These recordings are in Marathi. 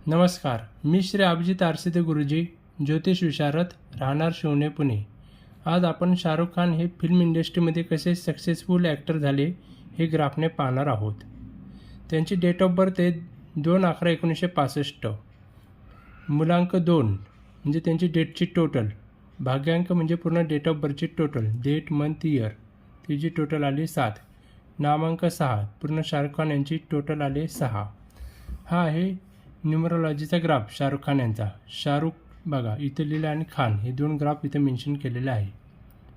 नमस्कार, मी श्री अभिजित आरसीते गुरुजी, ज्योतिष विशारद, राहणार शिवणे, पुणे. आज आपण शाहरुख खान हे फिल्म इंडस्ट्रीमध्ये कसे सक्सेसफुल ॲक्टर झाले हे ग्राफने पाहणार आहोत. त्यांची डेट ऑफ बर्थ आहे 2/11/1965. मूलांक 2 म्हणजे त्यांची डेटची टोटल. भाग्यांक म्हणजे पूर्ण डेट ऑफ बर्थची टोटल, डेट, मंथ, इयर. तिची टोटल आली 7. नामांक 6. पूर्ण शाहरुख खान यांची टोटल आले 6. हा आहे न्यूमरोलॉजीचा ग्राफ शाहरुख खान यांचा. शाहरुख बघा इथं लिहिलं आणि खान हे 2 ग्राफ इथं मेन्शन केलेलं आहे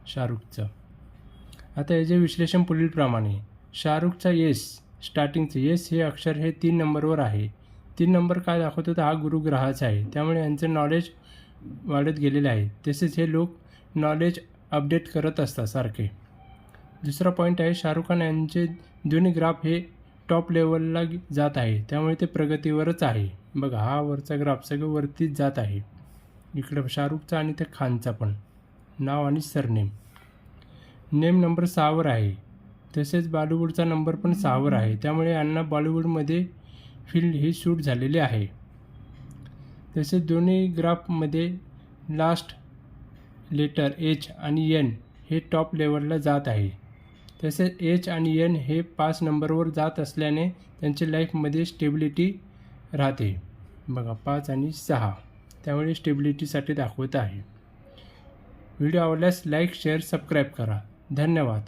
शाहरुखचं. आता याचे विश्लेषण पुढीलप्रमाणे. शाहरुखचा येस, स्टार्टिंगचं येस हे अक्षर हे 3 नंबरवर आहे. 3 नंबर काय दाखवतो तर हा गुरुग्रहाचा आहे, त्यामुळे यांचं नॉलेज वाढत गेलेलं आहे. तसेच हे लोक नॉलेज अपडेट करत असतात सारखे. दुसरा पॉईंट आहे शाहरुख खान यांचे दोन्ही ग्राफ हे टॉप लेवलला जात आहे, त्यामुळे ते प्रगतीवरच आहे. बघा हा वरचा ग्राफ सगळं वरतीच जात आहे. इकडं शाहरुखचा आणि ते खानचा पण नाव आणि सरनेम. नेम नंबर 6वर आहे. तसेच बॉलिवूडचा नंबर पण 6वर आहे, त्यामुळे यांना बॉलिवूडमध्ये फील्ड ही शूट झालेली आहे. तसेच दोन्ही ग्राफमध्ये लास्ट लेटर एच आणि एन हे टॉप लेवलला जात आहे. तसेच एच आणि एन हे 5 नंबरवर जात असल्याने त्यांच्या लाईफमध्ये स्टेबिलिटी राहते. बघा 5 आणि 6, त्यामुळे स्टेबिलिटीसाठी दाखवत आहे. व्हिडिओ आवडल्यास लाईक, शेअर, सबस्क्राईब करा. धन्यवाद.